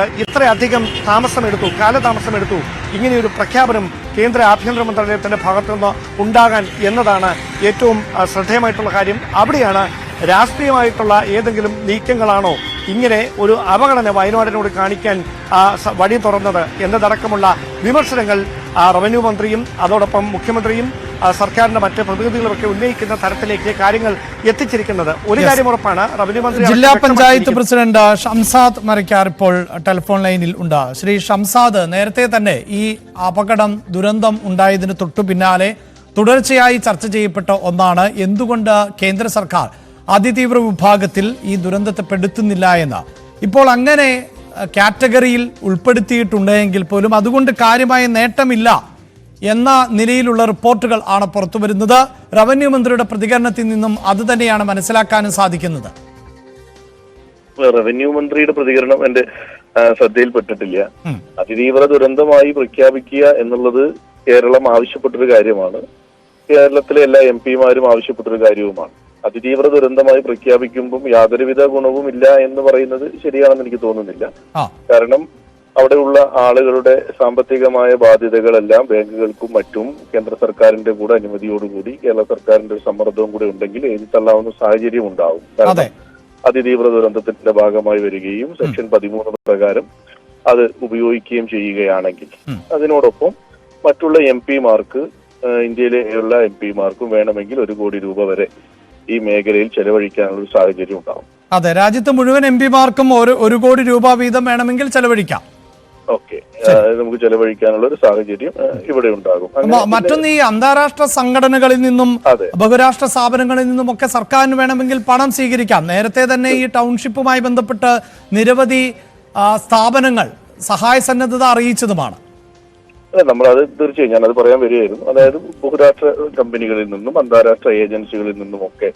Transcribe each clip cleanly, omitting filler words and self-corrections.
ഇത്രയധികം കാലതാമസമെടുത്തു ഇങ്ങനെയൊരു പ്രഖ്യാപനം കേന്ദ്ര ആഭ്യന്തര മന്ത്രാലയത്തിന്റെ ഭാഗത്തുനിന്ന് ഉണ്ടാകാൻ എന്നതാണ് ഏറ്റവും ശ്രദ്ധേയമായിട്ടുള്ള കാര്യം. അവിടെയാണ് രാഷ്ട്രീയമായിട്ടുള്ള ഏതെങ്കിലും നീക്കങ്ങളാണോ ഇങ്ങനെ ഒരു അവഗണന വയനാടിനോട് കാണിക്കാൻ വഴി തുറന്നത് എന്നതടക്കമുള്ള വിമർശനങ്ങൾ റവന്യൂ മന്ത്രിയും അതോടൊപ്പം മുഖ്യമന്ത്രിയും സർക്കാരിന്റെ മറ്റ് പ്രതിനിധികളൊക്കെ ഉന്നയിക്കുന്ന തരത്തിലേക്ക് കാര്യങ്ങൾ എത്തിച്ചിരിക്കുന്നത്. ഒരു കാര്യം ഉറപ്പാണ്, റവന്യൂ മന്ത്രി ജില്ലാ പഞ്ചായത്ത് പ്രസിഡന്റ് ഷംസാദ് മരക്കാർ ഇപ്പോൾ ടെലിഫോൺ ലൈനിൽ ഉണ്ട്. ശ്രീ ഷംസാദ്, നേരത്തെ തന്നെ ഈ ദുരന്തം ഉണ്ടായതിന് തൊട്ടു പിന്നാലെ തുടർച്ചയായി ചർച്ച ചെയ്യപ്പെട്ട ഒന്നാണ് എന്തുകൊണ്ട് കേന്ദ്ര സർക്കാർ അതിതീവ്ര വിഭാഗത്തിൽ ഈ ദുരന്തത്തെ പെടുത്തുന്നില്ല എന്ന്. ഇപ്പോൾ അങ്ങനെ കാറ്റഗറിയിൽ ഉൾപ്പെടുത്തിയിട്ടുണ്ടെങ്കിൽ പോലും അതുകൊണ്ട് കാര്യമായ നേട്ടമില്ല എന്ന നിലയിലുള്ള റിപ്പോർട്ടുകൾ ആണ് പുറത്തുവരുന്നത്. റവന്യൂ മന്ത്രിയുടെ പ്രതികരണത്തിൽ നിന്നും അത് തന്നെയാണ് മനസ്സിലാക്കാനും സാധിക്കുന്നത്. റവന്യൂ മന്ത്രിയുടെ പ്രതികരണം എന്റെ ശ്രദ്ധയിൽപ്പെട്ടിട്ടില്ല. അതിതീവ്ര ദുരന്തമായി പ്രഖ്യാപിക്കുക എന്നുള്ളത് കേരളം ആവശ്യപ്പെട്ടൊരു കാര്യമാണ്. കേരളത്തിലെ എല്ലാ MP-മാരും ആവശ്യപ്പെട്ടൊരു കാര്യവുമാണ്. അതിതീവ്ര ദുരന്തമായി പ്രഖ്യാപിക്കുമ്പോൾ യാതൊരുവിധ ഗുണവും ഇല്ല എന്ന് പറയുന്നത് ശരിയാണെന്ന് എനിക്ക് തോന്നുന്നില്ല. കാരണം അവിടെയുള്ള ആളുകളുടെ സാമ്പത്തികമായ ബാധ്യതകളെല്ലാം ബാങ്കുകൾക്കും മറ്റും കേന്ദ്ര സർക്കാരിന്റെ കൂടെ അനുമതിയോടുകൂടി കേരള സർക്കാരിന്റെ ഒരു സമ്മർദ്ദവും കൂടെ ഉണ്ടെങ്കിൽ എഴുതി തള്ളാവുന്ന സാഹചര്യം ഉണ്ടാവും. കാരണം അതിതീവ്ര ദുരന്തത്തിന്റെ ഭാഗമായി വരികയും സെക്ഷൻ 13 പ്രകാരം അത് ഉപയോഗിക്കുകയും ചെയ്യുകയാണെങ്കിൽ അതിനോടൊപ്പം മറ്റുള്ള MP-മാർക്ക് ഇന്ത്യയിലെ ഉള്ള MP-മാർക്കും വേണമെങ്കിൽ 1 കോടി രൂപ വരെ ഈ മേഖലയിൽ ചെലവഴിക്കാനുള്ള ഒരു സാഹചര്യം ഉണ്ടാവും. അതെ, രാജ്യത്ത് മുഴുവൻ MP-മാർക്കും 1 കോടി രൂപ വീതം വേണമെങ്കിൽ ചെലവഴിക്കാം. ഓക്കെ, നമുക്ക് ചെലവഴിക്കാനുള്ള ഒരു സാഹചര്യം ഇവിടെ ഉണ്ടാകും. മറ്റൊന്ന്, ഈ അന്താരാഷ്ട്ര സംഘടനകളിൽ നിന്നും ബഹുരാഷ്ട്ര സ്ഥാപനങ്ങളിൽ നിന്നും ഒക്കെ സർക്കാരിന് വേണമെങ്കിൽ പണം സ്വീകരിക്കാം. നേരത്തെ തന്നെ ഈ ടൗൺഷിപ്പുമായി ബന്ധപ്പെട്ട് നിരവധി സ്ഥാപനങ്ങൾ സഹായ സന്നദ്ധത അറിയിച്ചതുമാണ്. നമ്മളത് തീർച്ചയായും ഞാനത് പറയാൻ വരികയായിരുന്നു. അതായത് ബഹുരാഷ്ട്ര കമ്പനികളിൽ നിന്നും അന്താരാഷ്ട്ര ഏജൻസികളിൽ നിന്നും ഒക്കെ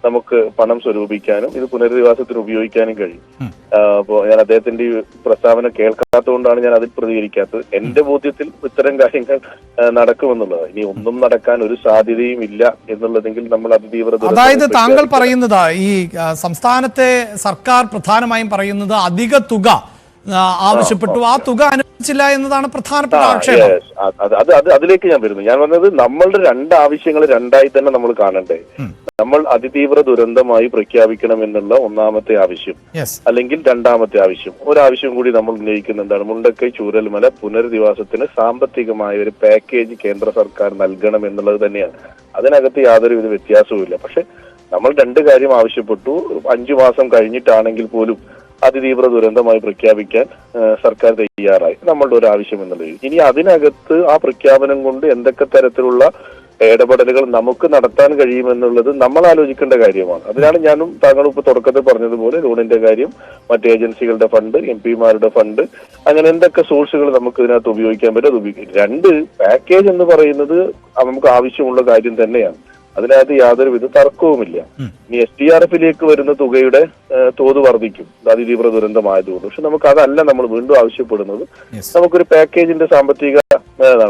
നമുക്ക് പണം സ്വരൂപിക്കാനും ഇത് പുനരധിവാസത്തിന് ഉപയോഗിക്കാനും കഴിയും. അപ്പോ ഞാൻ അദ്ദേഹത്തിന്റെ ഈ പ്രസ്താവന കേൾക്കാത്തതുകൊണ്ടാണ് ഞാൻ അതിൽ പ്രതികരിക്കാത്തത്. എന്റെ ബോധ്യത്തിൽ ഇത്തരം കാര്യങ്ങൾ നടക്കുമെന്നുള്ളത്. ഇനി ഒന്നും നടക്കാൻ ഒരു സാധ്യതയും ഇല്ല എന്നുള്ളതെങ്കിൽ നമ്മൾ അതിതീവ്ര, അതായത് താങ്കൾ പറയുന്നത് ഈ സംസ്ഥാനത്തെ സർക്കാർ പ്രധാനമായും പറയുന്നത് അധിക തുക ആവശ്യപ്പെട്ടു, ആ തുക അനുവദിച്ചില്ല എന്നതാണ് പ്രധാനപ്പെട്ട ആക്ഷേപം. അതിലേക്ക് ഞാൻ വരുന്നു. ഞാൻ പറഞ്ഞത് നമ്മളുടെ 2 ആവശ്യങ്ങൾ രണ്ടായി തന്നെ നമ്മൾ കാണണ്ടേ. നമ്മൾ അതിതീവ്ര ദുരന്തമായി പ്രഖ്യാപിക്കണം എന്നുള്ള ഒന്നാമത്തെ ആവശ്യം, അല്ലെങ്കിൽ രണ്ടാമത്തെ ആവശ്യം. ഒരാവശ്യം കൂടി നമ്മൾ ഉന്നയിക്കുന്നുണ്ടാണ്. മുണ്ടക്കൈ ചൂരൽമല പുനരധിവാസത്തിന് സാമ്പത്തികമായ ഒരു പാക്കേജ് കേന്ദ്ര സർക്കാർ നൽകണം എന്നുള്ളത് തന്നെയാണ്. അതിനകത്ത് യാതൊരുവിധ വ്യത്യാസവുമില്ല. പക്ഷെ നമ്മൾ 2 കാര്യം ആവശ്യപ്പെട്ടു. 5 മാസം കഴിഞ്ഞിട്ടാണെങ്കിൽ പോലും അതിതീവ്ര ദുരന്തമായി പ്രഖ്യാപിക്കാൻ സർക്കാർ തയ്യാറായി, നമ്മളുടെ ഒരു ആവശ്യം എന്നുള്ളത്. ഇനി അതിനകത്ത് ആ പ്രഖ്യാപനം കൊണ്ട് എന്തൊക്കെ തരത്തിലുള്ള ഇടപെടലുകൾ നമുക്ക് നടത്താൻ കഴിയുമെന്നുള്ളത് നമ്മൾ ആലോചിക്കേണ്ട കാര്യമാണ്. അതിനാണ് ഞാനും താങ്കൾ ഇപ്പൊ തുടക്കത്തിൽ പറഞ്ഞതുപോലെ ലോണിന്റെ കാര്യം, മറ്റ് ഏജൻസികളുടെ ഫണ്ട്, MP-മാരുടെ ഫണ്ട്, അങ്ങനെ എന്തൊക്കെ സോഴ്സുകൾ നമുക്ക് ഇതിനകത്ത് ഉപയോഗിക്കാൻ പറ്റും അത് ഉപയോഗിക്കും. 2 പാക്കേജ് എന്ന് പറയുന്നത് നമുക്ക് ആവശ്യമുള്ള കാര്യം തന്നെയാണ്. അതിനകത്ത് യാതൊരുവിധ തർക്കവുമില്ല. ഇനി SDRF-ലേക്ക് വരുന്ന തുകയുടെ തോത് വർദ്ധിക്കും അതിതീവ്ര ദുരന്തമായതുകൊണ്ട്. പക്ഷെ നമുക്ക് അതല്ല നമ്മൾ വീണ്ടും ആവശ്യപ്പെടുന്നത്. നമുക്കൊരു പാക്കേജിന്റെ സാമ്പത്തിക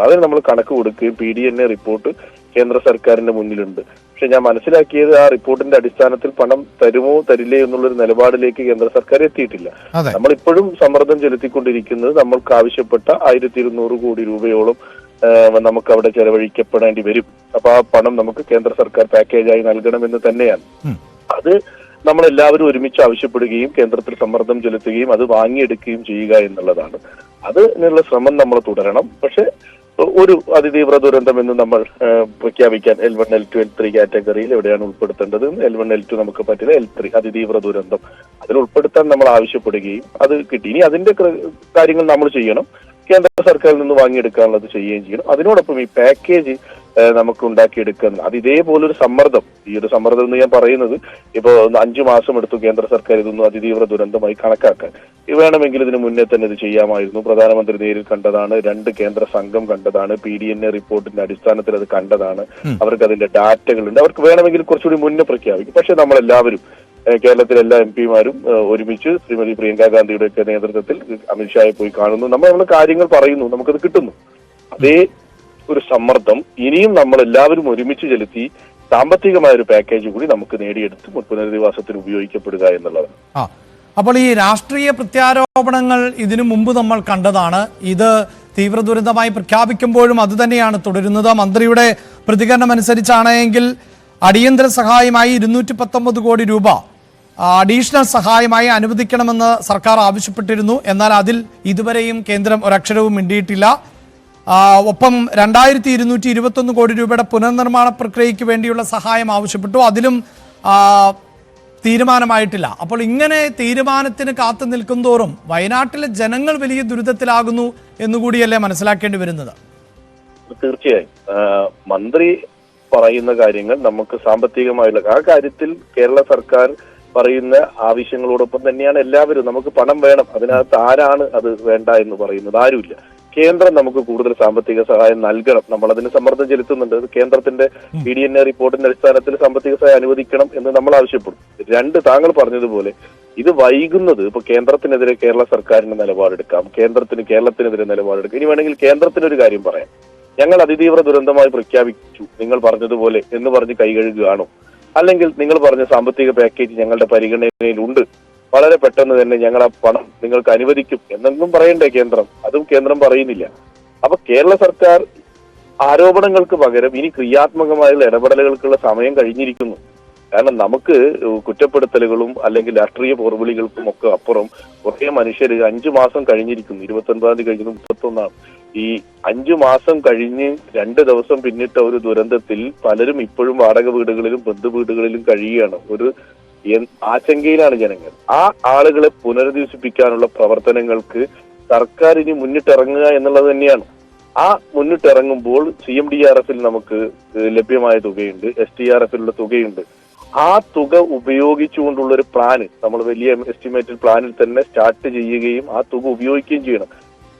അതിന് നമ്മൾ കണക്ക് കൊടുക്കുകയും PDNA റിപ്പോർട്ട് കേന്ദ്ര സർക്കാരിന്റെ മുന്നിലുണ്ട്. പക്ഷെ ഞാൻ മനസ്സിലാക്കിയത് ആ റിപ്പോർട്ടിന്റെ അടിസ്ഥാനത്തിൽ പണം തരുമോ തരില്ലേ എന്നുള്ളൊരു നിലപാടിലേക്ക് കേന്ദ്ര സർക്കാർ എത്തിയിട്ടില്ല. നമ്മളിപ്പോഴും സമ്മർദ്ദം ചെലുത്തിക്കൊണ്ടിരിക്കുന്നത് നമ്മൾക്ക് ആവശ്യപ്പെട്ട 1200 കോടി രൂപയോളം നമുക്ക് അവിടെ ചെലവഴിക്കപ്പെടേണ്ടി വരും. അപ്പൊ ആ പണം നമുക്ക് കേന്ദ്ര സർക്കാർ പാക്കേജായി നൽകണമെന്ന് തന്നെയാണ്. അത് നമ്മളെല്ലാവരും ഒരുമിച്ച് ആവശ്യപ്പെടുകയും കേന്ദ്രത്തിൽ സമ്മർദ്ദം ചെലുത്തുകയും അത് വാങ്ങിയെടുക്കുകയും ചെയ്യുക എന്നുള്ളതാണ്. അതിനുള്ള ശ്രമം നമ്മൾ തുടരണം. പക്ഷെ ഒരു അതിതീവ്ര ദുരന്തം എന്ന് നമ്മൾ പ്രഖ്യാപിക്കാൻ L1, L2, L3 കാറ്റഗറിയിൽ എവിടെയാണ് ഉൾപ്പെടുത്തേണ്ടത്? L1, L2 നമുക്ക് പറ്റില്ല, L3 അതിതീവ്ര ദുരന്തം അതിൽ ഉൾപ്പെടുത്താൻ നമ്മൾ ആവശ്യപ്പെടുകയും അത് കിട്ടി. ഇനി അതിന്റെ കാര്യങ്ങൾ നമ്മൾ ചെയ്യണം. കേന്ദ്ര സർക്കാരിൽ നിന്ന് വാങ്ങിയെടുക്കാനുള്ളത് ചെയ്യുകയും ചെയ്യണം. അതിനോടൊപ്പം ഈ പാക്കേജ് നമുക്ക് ഉണ്ടാക്കിയെടുക്കുന്ന അത് ഇതേപോലൊരു സമ്മർദ്ദം, ഈ ഒരു സമ്മർദ്ദം എന്ന് ഞാൻ പറയുന്നത് ഇപ്പോ 5 മാസം എടുത്തു കേന്ദ്ര സർക്കാർ ഇതൊന്നും അതിതീവ്ര ദുരന്തമായി കണക്കാക്കാൻ. വേണമെങ്കിൽ ഇതിന് മുന്നേ തന്നെ ഇത് ചെയ്യാമായിരുന്നു. പ്രധാനമന്ത്രി നേരിൽ കണ്ടതാണ്, 2 കേന്ദ്ര സംഘം കണ്ടതാണ്, PDNA റിപ്പോർട്ടിന്റെ അടിസ്ഥാനത്തിൽ അത് കണ്ടതാണ്. അവർക്ക് അതിന്റെ ഡാറ്റകളുണ്ട്. അവർക്ക് വേണമെങ്കിൽ കുറച്ചുകൂടി മുന്നേ പ്രഖ്യാപിക്കും. പക്ഷെ നമ്മളെല്ലാവരും കേരളത്തിലെ എല്ലാ MP-മാരും ഒരുമിച്ച് ശ്രീമതി പ്രിയങ്ക ഗാന്ധിയുടെ ഒക്കെ നേതൃത്വത്തിൽ അമിത്ഷായെ പോയി കാണുന്നു. നമ്മൾ കാര്യങ്ങൾ പറയുന്നു, നമുക്കത് കിട്ടുന്നു. അതേ ഒരു സമ്മർദ്ദം ഇനിയും നമ്മൾ എല്ലാവരും ഒരുമിച്ച് ചെലുത്തി സാമ്പത്തികമായ ഒരു പാക്കേജ് കൂടി നമുക്ക് നേടിയെടുത്ത് പുനരധിവാസത്തിന് ഉപയോഗിക്കപ്പെടുക എന്നുള്ളതാണ്. അപ്പോൾ ഈ രാഷ്ട്രീയ പ്രത്യാരോപണങ്ങൾ ഇതിനു മുമ്പ് നമ്മൾ കണ്ടതാണ്. ഇത് തീവ്ര ദുരന്തമായി പ്രഖ്യാപിക്കുമ്പോഴും അതുതന്നെയാണ് തുടരുന്നത്. മന്ത്രിയുടെ പ്രതികരണം അനുസരിച്ചാണെങ്കിൽ അടിയന്തര സഹായമായി 219 കോടി രൂപ അഡീഷണൽ സഹായമായി അനുവദിക്കണമെന്ന് സർക്കാർ ആവശ്യപ്പെട്ടിരുന്നു. എന്നാൽ അതിൽ ഇതുവരെയും കേന്ദ്രം ഒരക്ഷരവും മിണ്ടിയിട്ടില്ല. ഒപ്പം 2221 കോടി രൂപയുടെ പുനർനിർമ്മാണ പ്രക്രിയയ്ക്ക് വേണ്ടിയുള്ള സഹായം ആവശ്യപ്പെട്ടു. അതിലും തീരുമാനമായിട്ടില്ല. അപ്പോൾ ഇങ്ങനെ തീരുമാനത്തിന് കാത്തു നിൽക്കുന്തോറും വയനാട്ടിലെ ജനങ്ങൾ വലിയ ദുരിതത്തിലാകുന്നു എന്നുകൂടിയല്ലേ മനസ്സിലാക്കേണ്ടി വരുന്നത്? തീർച്ചയായും മന്ത്രി പറയുന്ന കാര്യങ്ങൾ നമുക്ക് സാമ്പത്തികമായുള്ള ആ കാര്യത്തിൽ കേരള സർക്കാർ പറയുന്ന ആവശ്യങ്ങളോടൊപ്പം തന്നെയാണ് എല്ലാവരും. നമുക്ക് പണം വേണം, അതിനകത്ത് ആരാണ് അത് വേണ്ട എന്ന് പറയുന്നത്? ആരുമില്ല. കേന്ദ്രം നമുക്ക് കൂടുതൽ സാമ്പത്തിക സഹായം നൽകണം, നമ്മൾ അതിന് സമ്മർദ്ദം ചെലുത്തുന്നുണ്ട്. കേന്ദ്രത്തിന്റെ PDNA റിപ്പോർട്ടിന്റെ അടിസ്ഥാനത്തിൽ സാമ്പത്തിക സഹായം അനുവദിക്കണം എന്ന് നമ്മൾ ആവശ്യപ്പെടും. രണ്ട്, താങ്കൾ പറഞ്ഞതുപോലെ ഇത് വൈകുന്നത് ഇപ്പൊ കേന്ദ്രത്തിനെതിരെ കേരള സർക്കാരിന് നിലപാടെടുക്കാം, കേരളത്തിനെതിരെ നിലപാടെടുക്കാം. ഇനി വേണമെങ്കിൽ കേന്ദ്രത്തിനൊരു കാര്യം പറയാം, ഞങ്ങൾ അതിതീവ്ര ദുരന്തമായി പ്രഖ്യാപിച്ചു നിങ്ങൾ പറഞ്ഞതുപോലെ എന്ന് പറഞ്ഞ് കൈകഴുകുകയാണോ? അല്ലെങ്കിൽ നിങ്ങൾ പറഞ്ഞ സാമ്പത്തിക പാക്കേജ് ഞങ്ങളുടെ പരിഗണനയിലുണ്ട്, വളരെ പെട്ടെന്ന് തന്നെ ഞങ്ങൾ ആ പണം നിങ്ങൾക്ക് അനുവദിക്കും എന്നെങ്കിലും പറയണ്ടേ കേന്ദ്രം? അതും കേന്ദ്രം പറയുന്നില്ല. അപ്പൊ കേരള സർക്കാർ ആരോപണങ്ങൾക്ക് പകരം ഇനി ക്രിയാത്മകമായുള്ള ഇടപെടലുകൾക്കുള്ള സമയം കഴിഞ്ഞിരിക്കുന്നു. കാരണം നമുക്ക് കുറ്റപ്പെടുത്തലുകളും അല്ലെങ്കിൽ രാഷ്ട്രീയ പോർവിളികൾക്കും ഒക്കെ അപ്പുറം കുറേ മനുഷ്യർ 5 മാസം കഴിഞ്ഞിരിക്കുന്നു. 29 തീയതി കഴിഞ്ഞത് 31. ഈ 5 മാസം കഴിഞ്ഞ് 2 ദിവസം പിന്നിട്ട ഒരു ദുരന്തത്തിൽ പലരും ഇപ്പോഴും വാടക വീടുകളിലും ബന്ധു വീടുകളിലും കഴിയുകയാണ്. ഒരു ആശങ്കയിലാണ് ജനങ്ങൾ. ആ ആളുകളെ പുനരധിവസിപ്പിക്കാനുള്ള പ്രവർത്തനങ്ങൾക്ക് സർക്കാർ ഇനി മുന്നിട്ടിറങ്ങുക എന്നുള്ളത് തന്നെയാണ്. ആ മുന്നിട്ടിറങ്ങുമ്പോൾ CMDRF-ൽ നമുക്ക് ലഭ്യമായ തുകയുണ്ട്, STRF-ലുള്ള തുകയുണ്ട്. ആ തുക ഉപയോഗിച്ചുകൊണ്ടുള്ള ഒരു പ്ലാന് നമ്മൾ വലിയ എസ്റ്റിമേറ്റഡ് പ്ലാനിൽ തന്നെ സ്റ്റാർട്ട് ചെയ്യുകയും ആ തുക ഉപയോഗിക്കുകയും ചെയ്യണം.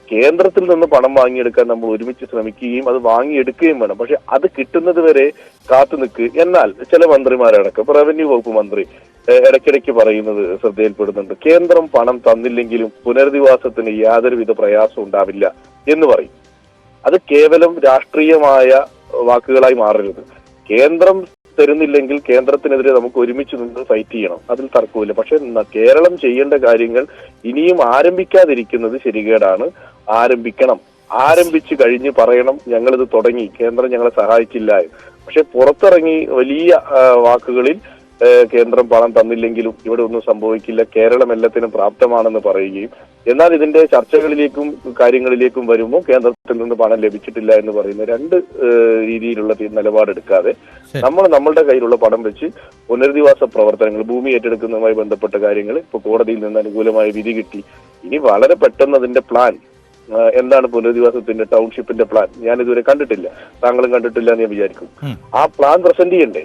കേന്ദ്രത്തിൽ നിന്ന് പണം വാങ്ങിയെടുക്കാൻ നമ്മൾ ഒരുമിച്ച് ശ്രമിക്കുകയും അത് വാങ്ങിയെടുക്കുകയും വേണം. പക്ഷെ അത് കിട്ടുന്നത് വരെ കാത്തു നിൽക്കുക. എന്നാൽ ചില മന്ത്രിമാരടക്കം റവന്യൂ വകുപ്പ് മന്ത്രി ഇടയ്ക്കിടയ്ക്ക് പറയുന്നത് ശ്രദ്ധയിൽപ്പെടുന്നുണ്ട്, കേന്ദ്രം പണം തന്നില്ലെങ്കിലും പുനരധിവാസത്തിന് യാതൊരുവിധ പ്രയാസവും ഉണ്ടാവില്ല എന്ന് പറയും. അത് കേവലം രാഷ്ട്രീയമായ വാക്കുകളായി മാറരുത്. കേന്ദ്രം തരുന്നില്ലെങ്കിൽ കേന്ദ്രത്തിനെതിരെ നമുക്ക് ഒരുമിച്ച് നിന്ന് ഫൈറ്റ് ചെയ്യണം, അതിൽ തർക്കമില്ല. പക്ഷെ കേരളം ചെയ്യേണ്ട കാര്യങ്ങൾ ഇനിയും ആരംഭിക്കാതിരിക്കുന്നത് ശരികേടാണ്. ആരംഭിക്കണം. ആരംഭിച്ചു കഴിഞ്ഞ് പറയണം ഞങ്ങളിത് തുടങ്ങി, കേന്ദ്രം ഞങ്ങളെ സഹായിച്ചില്ല. പക്ഷെ പുറത്തിറങ്ങി വലിയ വാക്കുകളിൽ കേന്ദ്രം പണം തന്നില്ലെങ്കിലും ഇവിടെ ഒന്നും സംഭവിക്കില്ല, കേരളം എല്ലാത്തിനും പ്രാപ്തമാണെന്ന് പറയുകയും, എന്നാൽ ഇതിന്റെ ചർച്ചകളിലേക്കും കാര്യങ്ങളിലേക്കും വരുമ്പോൾ കേന്ദ്രത്തിൽ നിന്ന് പണം ലഭിച്ചിട്ടില്ല എന്ന് പറയുന്ന രണ്ട് രീതിയിലുള്ള നിലപാടെടുക്കാതെ നമ്മളുടെ കയ്യിലുള്ള പണം വെച്ച് പുനരധിവാസ പ്രവർത്തനങ്ങൾ, ഭൂമി ഏറ്റെടുക്കുന്നതുമായി ബന്ധപ്പെട്ട കാര്യങ്ങൾ ഇപ്പൊ കോടതിയിൽ നിന്ന് അനുകൂലമായ വിധി കിട്ടി. ഇനി വളരെ പെട്ടെന്ന് അതിന്റെ പ്ലാൻ എന്താണ്, പുനരധിവാസത്തിന്റെ ടൗൺഷിപ്പിന്റെ പ്ലാൻ ഞാൻ ഇതുവരെ കണ്ടിട്ടില്ല, താങ്കളും കണ്ടിട്ടില്ല എന്ന് ഞാൻ വിചാരിക്കും. ആ പ്ലാൻ പ്രസന്റ് ചെയ്യണ്ടേ,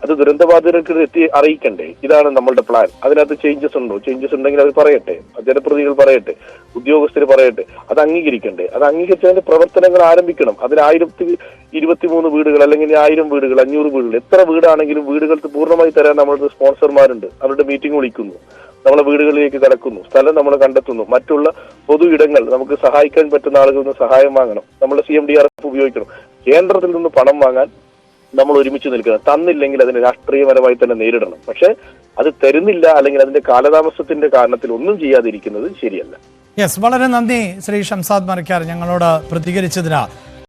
അത് ദുരന്തബാധിതർക്ക് എത്തി അറിയിക്കണ്ടേ, ഇതാണ് നമ്മളുടെ പ്ലാൻ. അതിനകത്ത് ചേഞ്ചസ് ഉണ്ടോ? ചേഞ്ചസ് ഉണ്ടെങ്കിൽ അത് പറയട്ടെ, ജനപ്രതിനിധികൾ പറയട്ടെ, ഉദ്യോഗസ്ഥർ പറയട്ടെ, അത് അംഗീകരിക്കണ്ടേ. അത് അംഗീകരിച്ചതിന്റെ പ്രവർത്തനങ്ങൾ ആരംഭിക്കണം. അതിൽ 1023 വീടുകൾ അല്ലെങ്കിൽ 1000 വീടുകൾ 500 വീടുകൾ എത്ര വീടാണെങ്കിലും വീടുകൾക്ക് പൂർണ്ണമായി തരാൻ നമ്മളുടെ സ്പോൺസർമാരുണ്ട്. അവരുടെ മീറ്റിംഗ് വിളിക്കുന്നു, നമ്മളെ വീടുകളിലേക്ക് കടക്കുന്നു, സ്ഥലം നമ്മൾ കണ്ടെത്തുന്നു, മറ്റുള്ള പൊതു ഇടങ്ങൾ നമുക്ക് സഹായിക്കാൻ പറ്റുന്ന ആളുകളിൽ നിന്ന് സഹായം വാങ്ങണം, നമ്മുടെ CMDRF ഉപയോഗിക്കണം. കേന്ദ്രത്തിൽ നിന്ന് പണം വാങ്ങാൻ നമ്മൾ ഒരുമിച്ച് നിൽക്കണം. തന്നില്ലെങ്കിൽ അതിനെ രാഷ്ട്രീയപരമായി തന്നെ നേരിടണം. പക്ഷെ അത് തരുന്നില്ല അല്ലെങ്കിൽ അതിന്റെ കാലതാമസത്തിന്റെ കാരണത്തിൽ ഒന്നും ചെയ്യാതിരിക്കുന്നത് ശരിയല്ല. യെസ്, വളരെ നന്ദി ശ്രീ ഷംസാദ് മരക്കാർ ഞങ്ങളോട് പ്രതികരിച്ചതിന്.